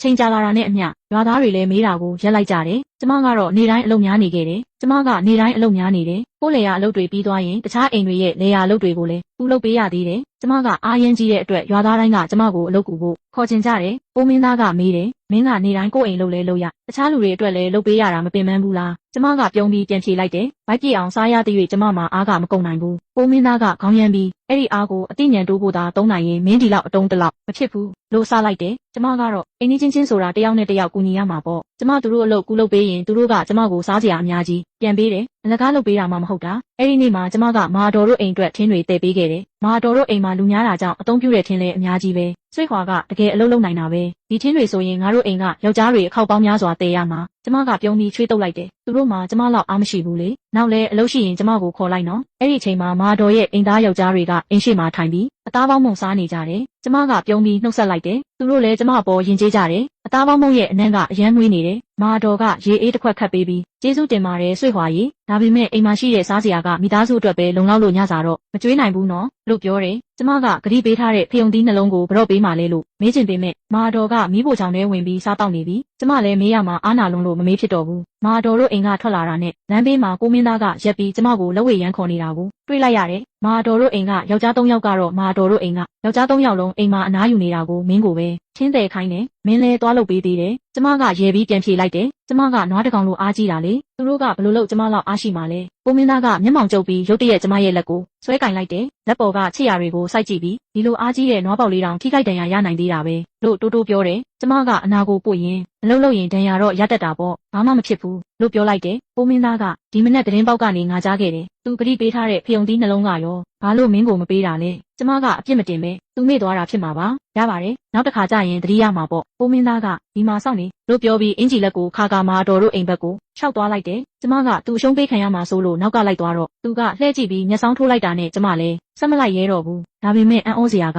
ချိန်ကြာလာတာနဲ့အမျှရွာသားတွေလည်းမေးတာကိုရက်လိုက်ကြတယ်ကျမကတော့နေတိုင်းအလုပ်များနေခဲ့တယ်ကျမကနေတိုင်းအလုပ်များနေတယ်ကိုယ်လေယာအလုပ်တွေပြီးသွားရင်တခြားအိမ်တွေရဲ့လေယာအလုပ်တွေကိုလည်းသူလုပ်ပေးရသေးတယ်ကျမကအားရင်းကြီးတဲ့အတွက်ရွာသားတိုင်းကကျမကိုအလုပ်ကူဖို့ခေါ်ချင်ကြတယ်ပိုးမင်းသားကမေးတယ်မင်းကနေတိုင်းကိုယ့်အိမ်လုပ်လဲလုပ်ရတခြားလူတွေအတွက်လည်းလုပ်ပေးရတာမပင်ပန်းဘူးလားကျမကပြုံးပြီးပြန်ဖြေလိုက်တယ်ဗိုက်ပြေအောင်စားရသည်၍ကျမမှာအားကမကုန်နိုင်ဘူးပိုးမင်းသားကခေါင်းရမ်းပြီးအဲ့ဒီအားကိုအသိဉာဏ်တိုးဖို့သာသုံးနိုင်ရင်မင်းဒီလောက်အတုံးတလောက်မဖြစ်ဘူးလို့စားလိုက်တယ်ကျမကတော့အိမ်ကြီးချင်းဆိုတာတယောက်နဲ့တယောက်ကူညီရမှာပေါ့ကျမသူတို့အလုပ်ကူလုပ်ပေးရင်သူတို့ကကျမကိုစားစရာအများကြီးပြန်ပေးတယ်အလကားလုပ်ပေးတာမှမဟုတ်တာအဲ့ဒီနေ့မှာကျမကမာတော်တို့အိမ်အတွက်ထင်းတွေတည်ပေးခဲ့တယ်မာတော်တို့အိမ်မှာလူများတာကြောင့်အသုံးပြုတဲ့ထင်းလည်းအများကြီးပဲဆွေခွာကတကယ်အလုပ်လုပ်နိုင်တာပဲဒီထင်းတွေဆိုရင်ငါတို့အိမ်ကယောက်ျားတွေအခောက်ပေါင်းများစွာတည်ရမှာကျမကပြုံးပြီးချွေးတုပ်လိုက်တယ်သူတို့မှကျမလောက်အားမရှိဘူးလေနောက်လဲအလုပ်ရှိရင်ကျမကိုခေါ်လိုက်နော်အဲ့ဒီအချိန်မှာမာတော်ရဲ့အိမ်သားယောက်ျားတွေကအိမ်ရှိမှာထိုင်ပြီးအသားပေါင်းမုံစားနေကြတယ်ကျမကပြုံးပြီးနှုတ်ဆက်လိုက်တယ်သူတို့လည်းကျမအပေါ်ယဉ်ကျေးကြတယ်အသားပေါင်းမုံရဲ့အနံ့ကအယမ်းမွေးနေတယ်မာတော်ကရေအေးတစ်ခွက်ခတ်ပေးပြီးကျေးဇူးတင်ပါတယ်ဆွေခွာရေဒါပေမဲ့အိမ်မှာရှိတဲ့စားစရာကမိသားစုအတွက်ပဲလုံလောက်လို့ညစာတော့မကြွေးနိုင်ဘူးနော်လို့ပြောတယ်ကျမကဂရိပေးထားတဲ့ဖယုံသီးနှလုံးကိုဘရော့ပေးမှလဲလို့မေးချင်ပေမဲ့မာတော်ကမီးဖိုချောင်ထဲဝင်ပြီးစားတောက်နေပြီကျမလည်းမေးရမှာအားနာလွန်းလို့မမေးဖြစ်တော့ဘူးမာတော်တို့အိမ်ကထွက်လာတာနဲ့လမ်းဘေးမှာကိုမင်းသားကရက်ပြီးကျမကိုလက်ဝဲရမ်းခေါ်နေတာကိုတွေ့လိုက်ရတယ်မာတော်တို့အိမ်ကယောက်ျား၃ယောက်ကတော့မာတော်တို့အိမ်ကယောက်ျား၃ယောက်လုံးအိမ်မှာအနားယူနေတာကိုမင်းကိုပဲချင်းတယ်ခိုင်းတယ်မင်းလဲသွားလုပ်ပေးသေးတယ်ကျမကရဲပြီးပြန်ဖြေလိုက်တယ်ကျမကနွားတကောင်လိုအားကြီးတာလေသူတို့ကဘလို့လို့ကျမလောက်အားရှိမှလဲကိုမင်းသားကမျက်မှောင်ကျုပ်ပြီးရုတ်တရက်ကျမရဲ့လက်ကိုဆွဲကင်လိုက်တယ်လက်ပေါ်ကချစ်ရာတွေကိုစိုက်ကြည့်ပြီးဒီလိုအားကြီးတဲ့နွားပေါက်လေးတောင်ထိခိုက်ဒဏ်ရာရနိုင်သေးတာပဲလို့တိုးတိုးပြောတယ်ကျမကအနာကိုပို့ရင်အလုပ်လုပ်ရင်ဒဏ်ရာတော့ရတတ်တာပေါ့ဘာမှမဖြစ်ဘူးလို့ပြောလိုက်တယ်ကိုမင်းသားကဒီမနေ့သတင်းပေါက်ကနေငါကြားခဲ့တယ်သူဂရိပေးထားတဲ့ဖယုံသီးနှလုံးကရောဘာလို့မင်းကိုမပေးတာလဲကျမကအပြစ်မတင်ပဲသူမေ့သွားတာဖြစ်မှာပါရပါတယ်နောက်တစ်ခါကျရင်သတိရမှာပေါ့ကိုမင်းသားကဒီမှာစောင့်နေလို့ပြောပြီးအင်ဂျီလက်ကိုခါကာမာတော်တို့အိမ်ဘက်ကိုရှောက်သွားလိုက်တယ်ကျမကသူ့အရှုံးပေးခံရမှာဆိုလို့နောက်ကလိုက်သွားတော့သူကလှဲကြည့်ပြီးမျက်စောင်းထိုးလိုက်တာနဲ့ကျမလည်းဆက်မလိုက်ရဲတော့ဘူးဒါပေမဲ့အံ့ဩစရာက